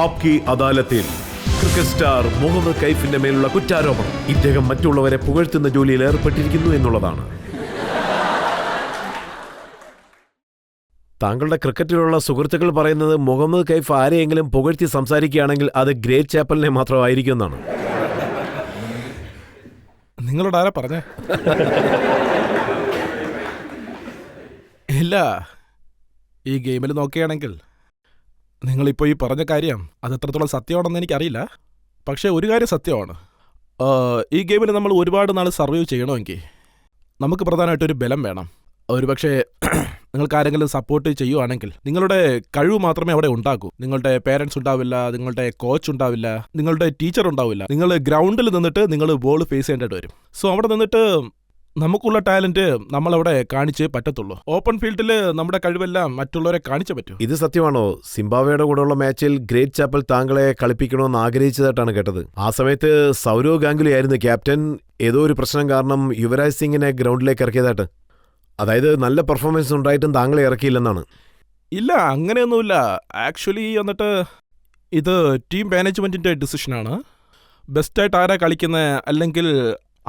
ആപ്കി അദാലത്തിൽ cricket star Muhammad കൈഫിന്റെ മേലുള്ള കുറ്റാരോപണം ഇദ്ദേഹം മറ്റുള്ളവരെ പുകഴ്ത്തുന്ന ജോലിയിൽ ഏർപ്പെട്ടിരിക്കുന്നു എന്നുള്ളതാണ്. താങ്കളുടെ ക്രിക്കറ്റിലുള്ള സുഹൃത്തുക്കൾ പറയുന്നത് മുഹമ്മദ് കൈഫ് ആരെയെങ്കിലും പുകഴ്ത്തി സംസാരിക്കുകയാണെങ്കിൽ അത് ഗ്രേറ്റ് ചാപ്പലിനെ മാത്രമായിരിക്കും എന്നാണ്. നിങ്ങളോട് ആരാ പറഞ്ഞേ? ഇല്ല, ഈ ഗെയിമിൽ നോക്കുകയാണെങ്കിൽ നിങ്ങളിപ്പോൾ ഈ പറഞ്ഞ കാര്യം അത് എത്രത്തോളം സത്യമാണെന്ന് എനിക്കറിയില്ല. പക്ഷേ ഒരു കാര്യം സത്യമാണ്, ഈ ഗെയിമിൽ നമ്മൾ ഒരുപാട് നാൾ സർവൈവ് ചെയ്യണമെങ്കിൽ നമുക്ക് പ്രധാനമായിട്ടൊരു ബലം വേണം. ഒരു പക്ഷേ നിങ്ങൾക്ക് ആരെങ്കിലും സപ്പോർട്ട് ചെയ്യുവാണെങ്കിൽ നിങ്ങളുടെ കഴിവ് മാത്രമേ അവിടെ ഉണ്ടാകൂ. നിങ്ങളുടെ പേരൻസ് ഉണ്ടാവില്ല, നിങ്ങളുടെ കോച്ച് ഉണ്ടാവില്ല, നിങ്ങളുടെ ടീച്ചർ ഉണ്ടാവില്ല. നിങ്ങൾ ഗ്രൗണ്ടിൽ നിന്നിട്ട് നിങ്ങൾ ബോൾ ഫേസ് ചെയ്യേണ്ടതായിട്ട് വരും. സോ അവിടെ നിന്നിട്ട് നമുക്കുള്ള ടാലന്റ് നമ്മളവിടെ കാണിച്ചേ പറ്റത്തുള്ളൂ. ഓപ്പൺ ഫീൽഡിൽ നമ്മുടെ കഴിവെല്ലാം മറ്റുള്ളവരെ കാണിച്ചേ പറ്റൂ. ഇത് സത്യമാണോ? സിംബാബ്വേയുടെ കൂടെയുള്ള മാച്ചിൽ ഗ്രേറ്റ് ചാപ്പൽ താങ്കളെ കളിപ്പിക്കണമെന്ന് ആഗ്രഹിച്ചതായിട്ടാണ് കേട്ടത്. ആ സമയത്ത് സൗരവ് ഗാംഗുലി ആയിരുന്നു ക്യാപ്റ്റൻ. ഏതോ ഒരു പ്രശ്നം കാരണം യുവരാജ് സിംഗിനെ ഗ്രൗണ്ടിലേക്ക് ഇറക്കിയതായിട്ട്, അതായത് നല്ല പെർഫോമൻസ് ഉണ്ടായിട്ടും താങ്കളെ ഇറക്കിയില്ലെന്നാണ്. ഇല്ല, അങ്ങനെയൊന്നുമില്ല. ആക്ച്വലി എന്നിട്ട് ഇത് ടീം മാനേജ്മെൻറ്റിൻ്റെ ഡിസിഷനാണ്. ബെസ്റ്റായിട്ട് ആരാ കളിക്കുന്നത്, അല്ലെങ്കിൽ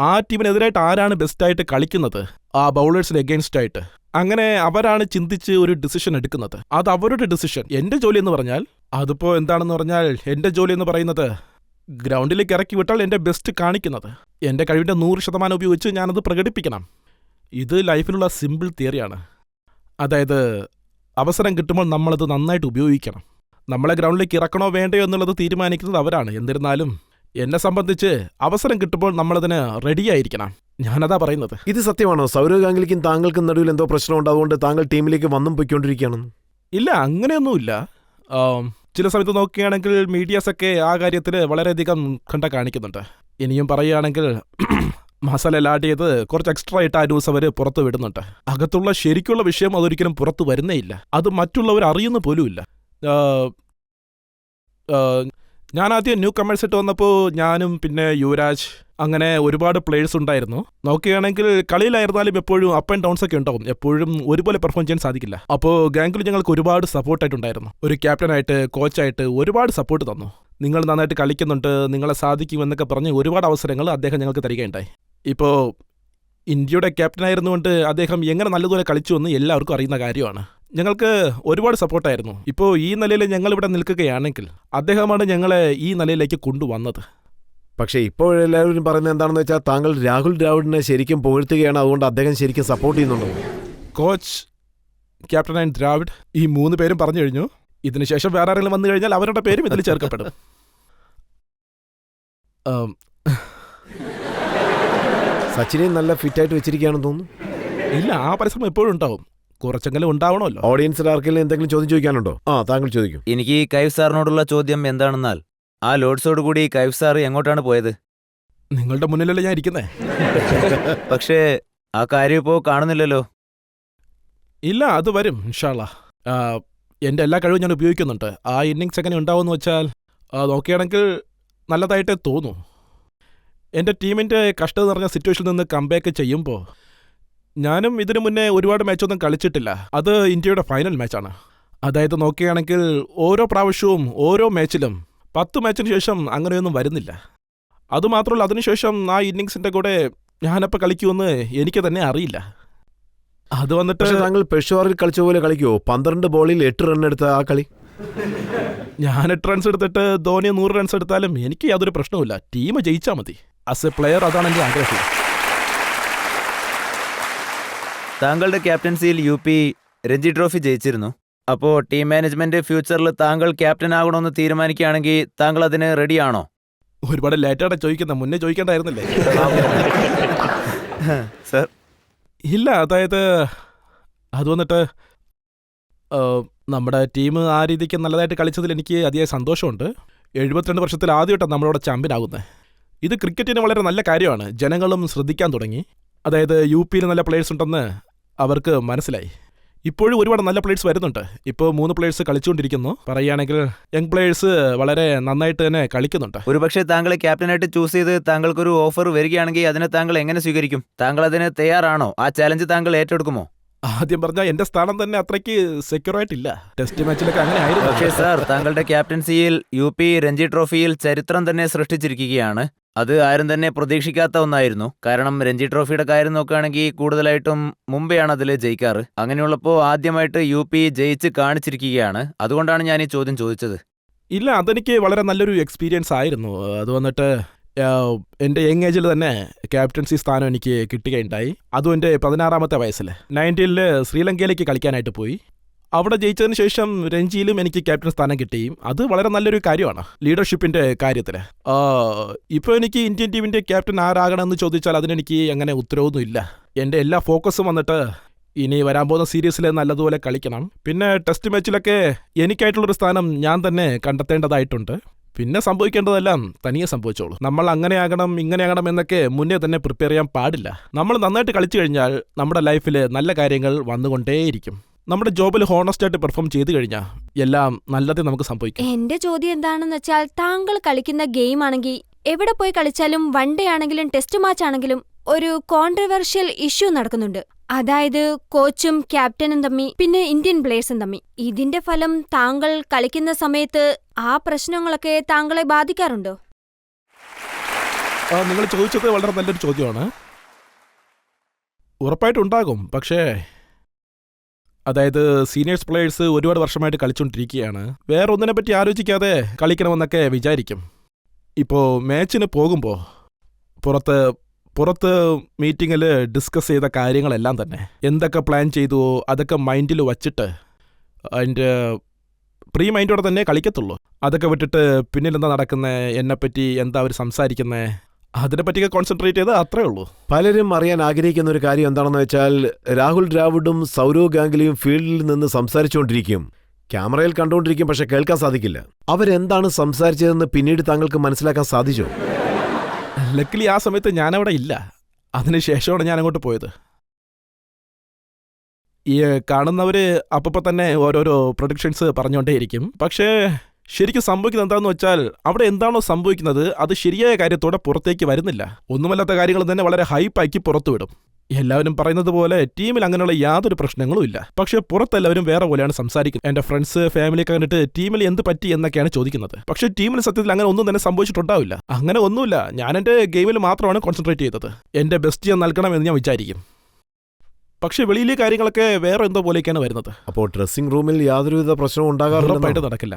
ആ ടീമിനെതിരായിട്ട് ആരാണ് ബെസ്റ്റായിട്ട് കളിക്കുന്നത് ആ ബൗളേഴ്സിന് എഗെയിൻസ്റ്റ് ആയിട്ട്, അങ്ങനെ അവരാണ് ചിന്തിച്ച് ഒരു ഡിസിഷൻ എടുക്കുന്നത്. അത് അവരുടെ ഡിസിഷൻ. എൻ്റെ ജോലി എന്ന് പറഞ്ഞാൽ അതിപ്പോൾ എന്താണെന്ന് പറഞ്ഞാൽ, എൻ്റെ ജോലി എന്ന് പറയുന്നത് ഗ്രൗണ്ടിലേക്ക് ഇറക്കി വിട്ടാൽ എൻ്റെ ബെസ്റ്റ് കാണിക്കുന്നത്, എൻ്റെ കഴിവിൻ്റെ 100% ഉപയോഗിച്ച് ഞാനത് പ്രകടിപ്പിക്കണം. ഇത് ലൈഫിലുള്ള സിമ്പിൾ തിയറിയാണ്. അതായത് അവസരം കിട്ടുമ്പോൾ നമ്മളത് നന്നായിട്ട് ഉപയോഗിക്കണം. നമ്മളെ ഗ്രൗണ്ടിലേക്ക് ഇറക്കണോ വേണ്ടയോ എന്നുള്ളത് തീരുമാനിക്കുന്നത് അവരാണ്. എന്നിരുന്നാലും എന്നെ സംബന്ധിച്ച് അവസരം കിട്ടുമ്പോൾ നമ്മളതിന് റെഡിയായിരിക്കണം. ഞാനതാ പറയുന്നത്. ഇത് സത്യമാണോ? സൗരവ് ഗാംഗുലിക്കും താങ്കൾക്കും നടുവിൽ എന്തോ പ്രശ്നമുണ്ട്, അതുകൊണ്ട് താങ്കൾ ടീമിലേക്ക് വന്നും പൊയ്ക്കൊണ്ടിരിക്കുകയാണെന്ന്? ഇല്ല, അങ്ങനെയൊന്നുമില്ല. ചില സമയത്ത് നോക്കുകയാണെങ്കിൽ മീഡിയാസൊക്കെ ആ കാര്യത്തിൽ വളരെയധികം കണ്ട കാണിക്കുന്നുണ്ട്. ഇനിയും പറയുകയാണെങ്കിൽ മസാല ലാഡിയത് കുറച്ച് എക്സ്ട്രാ ആയിട്ട് ആ ന്യൂസ് അവർ പുറത്ത് വിടുന്നുണ്ട്. അകത്തുള്ള ശരിക്കുള്ള വിഷയം അതൊരിക്കലും പുറത്ത് വരുന്നേ ഇല്ല. അത് മറ്റുള്ളവർ അറിയുന്ന പോലുമില്ല. ഞാൻ ആദ്യം ന്യൂ കമേഴ്സ് ഇട്ട് വന്നപ്പോൾ ഞാനും പിന്നെ യുവരാജ് അങ്ങനെ ഒരുപാട് പ്ലേയേഴ്സ് ഉണ്ടായിരുന്നു. നോക്കുകയാണെങ്കിൽ കളിയിലായിരുന്നാലും എപ്പോഴും അപ്പ് ആൻഡ് ഡൗൺസ് ഒക്കെ ഉണ്ടാവും. എപ്പോഴും ഒരുപോലെ പെർഫോം ചെയ്യാൻ സാധിക്കില്ല. അപ്പോൾ ഗാംഗുലി ഞങ്ങൾക്ക് ഒരുപാട് സപ്പോർട്ടായിട്ടുണ്ടായിരുന്നു. ഒരു ക്യാപ്റ്റനായിട്ട് കോച്ചായിട്ട് ഒരുപാട് സപ്പോർട്ട് തന്നു. നിങ്ങൾ നന്നായിട്ട് കളിക്കുന്നുണ്ട്, നിങ്ങളെ സാധിക്കുമെന്നൊക്കെ പറഞ്ഞ് ഒരുപാട് അവസരങ്ങൾ അദ്ദേഹം ഞങ്ങൾക്ക് തരികയുണ്ടായി. ഇപ്പോൾ ഇന്ത്യയുടെ ക്യാപ്റ്റനായിരുന്നുകൊണ്ട് അദ്ദേഹം എങ്ങനെ നല്ലതുപോലെ കളിച്ചു എന്ന് എല്ലാവർക്കും അറിയുന്ന കാര്യമാണ്. ഞങ്ങൾക്ക് ഒരുപാട് സപ്പോർട്ടായിരുന്നു. ഇപ്പോൾ ഈ നിലയിൽ ഞങ്ങളിവിടെ നിൽക്കുകയാണെങ്കിൽ അദ്ദേഹമാണ് ഞങ്ങളെ ഈ നിലയിലേക്ക് കൊണ്ടുവന്നത്. പക്ഷേ ഇപ്പോഴെല്ലാവരും പറയുന്നത് എന്താണെന്ന് വെച്ചാൽ താങ്കൾ രാഹുൽ ദ്രാവിഡിനെ ശരിക്കും പുകഴ്ത്തുകയാണ്, അതുകൊണ്ട് അദ്ദേഹം ശരിക്കും സപ്പോർട്ട് ചെയ്യുന്നുണ്ടോ? കോച്ച്, ക്യാപ്റ്റൻ ആൻഡ് ദ്രാവിഡ്, ഈ 3 പേരും പറഞ്ഞു കഴിഞ്ഞു. ഇതിനുശേഷം വേറെ ആരെങ്കിലും വന്നു കഴിഞ്ഞാൽ അവരുടെ പേരും ഇതിൽ ചേർക്കപ്പെടും. സച്ചിനെ നല്ല ഫിറ്റായിട്ട് വെച്ചിരിക്കുകയാണെന്ന് തോന്നുന്നു. ഇല്ല, ആ പരിശ്രമം എപ്പോഴും ഉണ്ടാവും. കുറച്ചെങ്കിലും ഉണ്ടാവണമല്ലോ. ഓഡിയൻസിൽ ആർക്കെങ്കിലും എന്തെങ്കിലും ചോദ്യം ചോദിക്കാനുണ്ടോ? താങ്കൾ ചോദിക്കും. എനിക്ക് കൈഫ് സാറിനോടുള്ള ചോദ്യം എന്താണെന്നാൽ, ആ ലോഡ്സോട് കൂടി കൈഫ് സാർ എങ്ങോട്ടാണ് പോയത്? നിങ്ങളുടെ മുന്നിലല്ലേ ഞാൻ ഇരിക്കുന്നേ. പക്ഷേ ആ കാര്യം ഇപ്പോൾ കാണുന്നില്ലല്ലോ. ഇല്ല, അത് വരും ഇൻഷാ അല്ലാ. എൻ്റെ എല്ലാ കഴിവും ഞാൻ ഉപയോഗിക്കുന്നുണ്ട്. ആ ഇന്നിങ്സ് എങ്ങനെ ഉണ്ടാവുമെന്ന് വെച്ചാൽ നോക്കുകയാണെങ്കിൽ നല്ലതായിട്ടേ തോന്നൂ. എൻ്റെ ടീമിൻ്റെ കഷ്ടത നിറഞ്ഞ സിറ്റുവേഷനിൽ നിന്ന് കംബാക്ക് ചെയ്യുമ്പോൾ, ഞാനും ഇതിനു മുന്നേ ഒരുപാട് മാച്ചൊന്നും കളിച്ചിട്ടില്ല. അത് ഇന്ത്യയുടെ ഫൈനൽ മാച്ചാണ്. അതായത് നോക്കുകയാണെങ്കിൽ ഓരോ പ്രാവശ്യവും ഓരോ മാച്ചിലും 10 മാച്ചിന് ശേഷം അങ്ങനെയൊന്നും വരുന്നില്ല. അതുമാത്രമല്ല, അതിനുശേഷം ആ ഇന്നിങ്സിൻ്റെ കൂടെ ഞാനപ്പോൾ കളിക്കുമെന്ന് എനിക്ക് തന്നെ അറിയില്ല. അത് വന്നിട്ട് താങ്കൾ പെഷവാറിൽ കളിച്ച പോലെ കളിക്കുമോ? 12 ബോളിൽ 8 റൺ എടുത്ത ആ കളി. ഞാൻ 8 റൺസ് എടുത്തിട്ട് ധോനി 100 റൺസ് എടുത്താലും എനിക്ക് യാതൊരു പ്രശ്നവുമില്ല. ടീം ജയിച്ചാൽ മതി. ആസ് എ പ്ലെയർ അതാണ് എൻ്റെ ആഗ്രഹം. താങ്കളുടെ ക്യാപ്റ്റൻസിയിൽ UP രഞ്ജി ട്രോഫി ജയിച്ചിരുന്നു. അപ്പോൾ ടീം മാനേജ്മെന്റ് ഫ്യൂച്ചറിൽ താങ്കൾ ക്യാപ്റ്റൻ ആകണമെന്ന് തീരുമാനിക്കുകയാണെങ്കിൽ താങ്കൾ അതിന് റെഡിയാണോ? ഒരുപാട് ലേറ്റാണ് ചോദിക്കുന്നത്, മുന്നേ ചോദിക്കേണ്ടായിരുന്നില്ലേ? സർ ഇല്ല, അതായത് അത് വന്നിട്ട് നമ്മുടെ ടീം ആ രീതിക്ക് നല്ലതായിട്ട് കളിച്ചതിൽ എനിക്ക് അതിയായ സന്തോഷമുണ്ട്. 72 വർഷത്തിൽ ആദ്യമായിട്ടാണ് നമ്മളവിടെ ചാമ്പ്യൻ ആകുന്നത്. ഇത് ക്രിക്കറ്റിന് വളരെ നല്ല കാര്യമാണ്. ജനങ്ങളും ശ്രദ്ധിക്കാൻ തുടങ്ങി. അതായത് UP നല്ല പ്ലേയേഴ്സ് ഉണ്ടെന്ന് അവർക്ക് മനസ്സിലായി. ഇപ്പോഴും ഒരുപാട് നല്ല പ്ലേയേഴ്സ് വരുന്നുണ്ട്. ഇപ്പോൾ 3 പ്ലേയേഴ്സ് കളിച്ചുകൊണ്ടിരിക്കുന്നു. പറയുകയാണെങ്കിൽ യങ് പ്ലേയേഴ്സ് വളരെ നന്നായിട്ട് തന്നെ കളിക്കുന്നുണ്ട്. ഒരുപക്ഷെ താങ്കളെ ക്യാപ്റ്റനായിട്ട് ചൂസ് ചെയ്ത് താങ്കൾക്കൊരു ഓഫർ വരികയാണെങ്കിൽ അതിനെ താങ്കൾ എങ്ങനെ സ്വീകരിക്കും? താങ്കൾ അതിന് തയ്യാറാണോ? ആ ചാലഞ്ച് താങ്കൾ ഏറ്റെടുക്കുമോ? ആദ്യം പറഞ്ഞാൽ എന്റെ സ്ഥാനം തന്നെ അത്രയ്ക്ക് സെക്യൂർ ആയിട്ടില്ല. ടെസ്റ്റ് മാച്ചിലൊക്കെ അങ്ങനെ ആയിരുന്നു. പക്ഷേ സാർ, താങ്കളുടെ ക്യാപ്റ്റൻസിയിൽ UP രഞ്ജി ട്രോഫിയിൽ ചരിത്രം തന്നെ സൃഷ്ടിച്ചിരിക്കുകയാണ്. അത് ആരും തന്നെ പ്രതീക്ഷിക്കാത്ത ഒന്നായിരുന്നു. കാരണം രഞ്ജി ട്രോഫിയുടെ കാര്യം നോക്കുകയാണെങ്കിൽ കൂടുതലായിട്ടും മുംബൈയാണ് അതിൽ ജയിക്കാറ്. അങ്ങനെയുള്ളപ്പോൾ ആദ്യമായിട്ട് UP ജയിച്ച് കാണിച്ചിരിക്കുകയാണ്. അതുകൊണ്ടാണ് ഞാൻ ഈ ചോദ്യം ചോദിച്ചത്. ഇല്ല, അതെനിക്ക് വളരെ നല്ലൊരു എക്സ്പീരിയൻസ് ആയിരുന്നു. അത് വന്നിട്ട് എൻ്റെ യങ് ഏജിൽ തന്നെ ക്യാപ്റ്റൻസി സ്ഥാനം എനിക്ക് കിട്ടുകയുണ്ടായി. അതും എൻ്റെ 16-ാമത്തെ വയസ്സിൽ 90-ൽ ശ്രീലങ്കയിലേക്ക് കളിക്കാനായിട്ട് പോയി. അവിടെ ജയിച്ചതിന് ശേഷം രഞ്ജിയിലും എനിക്ക് ക്യാപ്റ്റൻ സ്ഥാനം കിട്ടി. അത് വളരെ നല്ലൊരു കാര്യമാണ് ലീഡർഷിപ്പിൻ്റെ കാര്യത്തിൽ. ഇപ്പോൾ എനിക്ക് ഇന്ത്യൻ ടീമിൻ്റെ ക്യാപ്റ്റൻ ആരാകണമെന്ന് ചോദിച്ചാൽ അതിനെനിക്ക് അങ്ങനെ ഉത്തരവൊന്നുമില്ല. എൻ്റെ എല്ലാ ഫോക്കസും വന്നിട്ട് ഇനി വരാൻ പോകുന്ന സീരീസിൽ നല്ലതുപോലെ കളിക്കണം. പിന്നെ ടെസ്റ്റ് മാച്ചിലൊക്കെ എനിക്കായിട്ടുള്ളൊരു സ്ഥാനം ഞാൻ തന്നെ കണ്ടെത്തേണ്ടതായിട്ടുണ്ട്. പിന്നെ സംഭവിക്കേണ്ടതെല്ലാം തനിയെ സംഭവിച്ചോളൂ. നമ്മൾ അങ്ങനെയാകണം ഇങ്ങനെയാകണം എന്നൊക്കെ മുന്നേ തന്നെ പ്രിപ്പയർ ചെയ്യാൻ പാടില്ല. നമ്മൾ നന്നായിട്ട് കളിച്ചു കഴിഞ്ഞാൽ നമ്മുടെ ലൈഫിൽ നല്ല കാര്യങ്ങൾ വന്നുകൊണ്ടേയിരിക്കും. നമ്മുടെ ജോബിൽ ഹോണസ്റ്റായിട്ട് പെർഫോം ചെയ്തു കഴിഞ്ഞാൽ എല്ലാം നല്ലതേ നമുക്ക് സംഭവിക്കും. എന്റെ ചോദ്യം എന്താണെന്ന് വെച്ചാൽ, താങ്കൾ കളിക്കുന്ന ഗെയിം ആണെങ്കിൽ എവിടെ പോയി കളിച്ചാലും വൺ ഡേ ആണെങ്കിലും ടെസ്റ്റ് മാച്ച് ആണെങ്കിലും ഒരു കോൺട്രവേഴ്ഷ്യൽ ഇഷ്യൂ നടക്കുന്നുണ്ട്. അതായത് കോച്ചും ക്യാപ്റ്റനും തമ്മി, പിന്നെ ഇന്ത്യൻ പ്ലേയേഴ്സും തമ്മി. ഇതിന്റെ ഫലം താങ്കൾ കളിക്കുന്ന സമയത്ത് ആ പ്രശ്നങ്ങളൊക്കെ താങ്കളെ ബാധിക്കാറുണ്ടോ? നിങ്ങൾ ചോദിച്ചത് വളരെ നല്ലൊരു ചോദ്യമാണ്. ഉറപ്പായിട്ടുണ്ടാകും. പക്ഷേ അതായത് സീനിയേഴ്സ് പ്ലേയേഴ്സ് ഒരുപാട് വർഷമായിട്ട് കളിച്ചുകൊണ്ടിരിക്കുകയാണ്. വേറെ ഒന്നിനെ പറ്റി ആലോചിക്കാതെ കളിക്കണമെന്നൊക്കെ വിചാരിക്കും. ഇപ്പോൾ മാച്ചിന് പോകുമ്പോൾ പുറത്ത് മീറ്റിങ്ങിൽ ഡിസ്കസ് ചെയ്ത കാര്യങ്ങളെല്ലാം തന്നെ എന്തൊക്കെ പ്ലാൻ ചെയ്തുവോ അതൊക്കെ മൈൻഡിൽ വച്ചിട്ട് അതിൻ്റെ പ്രീ മൈൻഡോടെ തന്നെ കളിക്കത്തുള്ളൂ. അതൊക്കെ വിട്ടിട്ട് പിന്നിലെന്താ നടക്കുന്നത്, എന്നെപ്പറ്റി എന്താ അവർ സംസാരിക്കുന്നത്, അതിനെപ്പറ്റിയൊക്കെ കോൺസെൻട്രേറ്റ് ചെയ്ത് അത്രേ ഉള്ളൂ. പലരും അറിയാൻ ആഗ്രഹിക്കുന്ന ഒരു കാര്യം എന്താണെന്ന് വെച്ചാൽ, രാഹുൽ ദ്രാവിഡും സൗരവ് ഗാംഗുലിയും ഫീൽഡിൽ നിന്ന് സംസാരിച്ചുകൊണ്ടിരിക്കും. ക്യാമറയിൽ കണ്ടുകൊണ്ടിരിക്കും, പക്ഷെ കേൾക്കാൻ സാധിക്കില്ല. അവരെന്താണ് സംസാരിച്ചതെന്ന് പിന്നീട് താങ്കൾക്ക് മനസ്സിലാക്കാൻ സാധിച്ചോ? ലക്കിലി ആ സമയത്ത് ഞാനവിടെ ഇല്ല. അതിനുശേഷമാണ് ഞാൻ അങ്ങോട്ട് പോയത്. ഈ കാണുന്നവർ അപ്പം തന്നെ ഓരോരോ പ്രൊഡിക്ഷൻസ് പറഞ്ഞുകൊണ്ടേയിരിക്കും. പക്ഷേ ശരിക്കും സംഭവിക്കുന്നത് എന്താണെന്ന് വെച്ചാൽ, അവിടെ എന്താണോ സംഭവിക്കുന്നത് അത് ശരിയായ കാര്യത്തോടെ പുറത്തേക്ക് വരുന്നില്ല. ഒന്നുമല്ലാത്ത കാര്യങ്ങൾ തന്നെ വളരെ ഹൈപ്പാക്കി പുറത്തുവിടും. എല്ലാവരും പറയുന്നത് പോലെ ടീമിൽ അങ്ങനെയുള്ള യാതൊരു പ്രശ്നങ്ങളും ഇല്ല. പക്ഷേ പുറത്തെല്ലാവരും വേറെ പോലെയാണ് സംസാരിക്കുന്നത്. എൻ്റെ ഫ്രണ്ട്സ് ഫാമിലിയൊക്കെ കണ്ടിട്ട് ടീമിൽ എന്ത് പറ്റി എന്നൊക്കെയാണ് ചോദിക്കുന്നത്. പക്ഷേ ടീമിൽ സത്യത്തിൽ അങ്ങനെ ഒന്നും തന്നെ സംഭവിച്ചിട്ടുണ്ടാവില്ല. അങ്ങനെ ഒന്നുമില്ല. ഞാൻ എൻ്റെ ഗെയിമിൽ മാത്രമാണ് കോൺസെൻട്രേറ്റ് ചെയ്തത്. എൻ്റെ ബെസ്റ്റ് ഞാൻ നൽകണമെന്ന് ഞാൻ വിചാരിക്കും. പക്ഷേ വെളിയിലെ കാര്യങ്ങളൊക്കെ വേറെ എന്തോ പോലെയൊക്കെയാണ് വരുന്നത്. അപ്പോൾ ഡ്രസ്സിംഗ് റൂമിൽ യാതൊരുവിധ പ്രശ്നവും ഉറപ്പായിട്ട് ഉണ്ടാകാറുണ്ട്. നടക്കില്ല.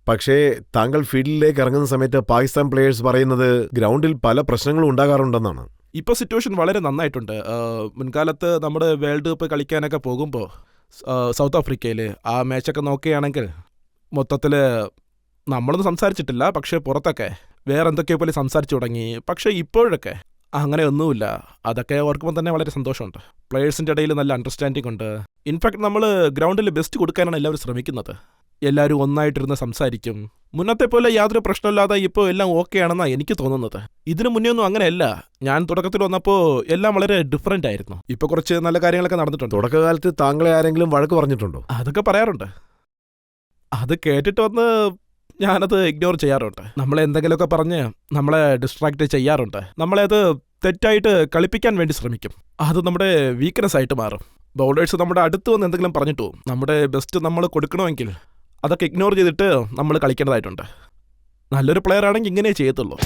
പക്ഷേ താങ്കൾ ഫീൽഡിലേക്ക് ഇറങ്ങുന്ന സമയത്ത് പാകിസ്ഥാൻ പ്ലേയേഴ്സ് പറയുന്നത് ഗ്രൗണ്ടിൽ പല പ്രശ്നങ്ങളും ഉണ്ടാകാറുണ്ടെന്നാണ്. ഇപ്പോൾ സിറ്റുവേഷൻ വളരെ നന്നായിട്ടുണ്ട്. മുൻകാലത്ത് നമ്മുടെ വേൾഡ് കപ്പ് കളിക്കാനൊക്കെ പോകുമ്പോൾ സൗത്ത് ആഫ്രിക്കയിൽ ആ മാച്ചൊക്കെ നോക്കുകയാണെങ്കിൽ മൊത്തത്തിൽ നമ്മളൊന്നും സംസാരിച്ചിട്ടില്ല. പക്ഷേ പുറത്തൊക്കെ വേറെ എന്തൊക്കെയോ പോലെ സംസാരിച്ചു തുടങ്ങി. പക്ഷേ ഇപ്പോഴൊക്കെ അങ്ങനെ ഒന്നുമില്ല. അതൊക്കെ ഓർക്കുമ്പോൾ തന്നെ വളരെ സന്തോഷമുണ്ട്. പ്ലേയേഴ്സിൻ്റെ ഇടയിൽ നല്ല അണ്ടർസ്റ്റാൻഡിംഗ് ഉണ്ട്. ഇൻഫാക്ട് നമ്മൾ ഗ്രൗണ്ടിൽ ബെസ്റ്റ് കൊടുക്കാനാണ് എല്ലാവരും ശ്രമിക്കുന്നത്. എല്ലാവരും ഒന്നായിട്ടിരുന്ന് സംസാരിക്കും. മുന്നത്തെ പോലെ യാതൊരു പ്രശ്നമില്ലാതെ ഇപ്പോൾ എല്ലാം ഓക്കെ ആണെന്നാണ് എനിക്ക് തോന്നുന്നത്. ഇതിനു മുന്നേ ഒന്നും അങ്ങനെയല്ല. ഞാൻ തുടക്കത്തിൽ വന്നപ്പോൾ എല്ലാം വളരെ ഡിഫറൻ്റ് ആയിരുന്നു. ഇപ്പോൾ കുറച്ച് നല്ല കാര്യങ്ങളൊക്കെ നടന്നിട്ടുണ്ട്. തുടക്കകാലത്ത് താങ്കളെ ആരെങ്കിലും വഴക്ക് പറഞ്ഞിട്ടുണ്ടോ? അതൊക്കെ പറയാറുണ്ട്. അത് കേട്ടിട്ട് വന്ന് ഞാനത് ഇഗ്നോർ ചെയ്യാറുണ്ട്. നമ്മളെ എന്തെങ്കിലുമൊക്കെ പറഞ്ഞ് നമ്മളെ ഡിസ്ട്രാക്ട് ചെയ്യാറുണ്ട്. നമ്മളെ അത് തെറ്റായിട്ട് കളിപ്പിക്കാൻ വേണ്ടി ശ്രമിക്കും. അത് നമ്മുടെ വീക്ക്നെസ് ആയിട്ട് മാറും. ബൗളേഴ്സ് നമ്മുടെ അടുത്ത് വന്ന് എന്തെങ്കിലും പറഞ്ഞിട്ടു നമ്മുടെ ബെസ്റ്റ് നമ്മൾ കൊടുക്കണമെങ്കിൽ അതൊക്കെ ഇഗ്നോർ ചെയ്തിട്ട് നമ്മൾ കളിക്കേണ്ടതായിട്ടുണ്ട്. നല്ലൊരു പ്ലെയർ ആണെങ്കിൽ ഇങ്ങനെ ചെയ്യത്തുള്ളൂ.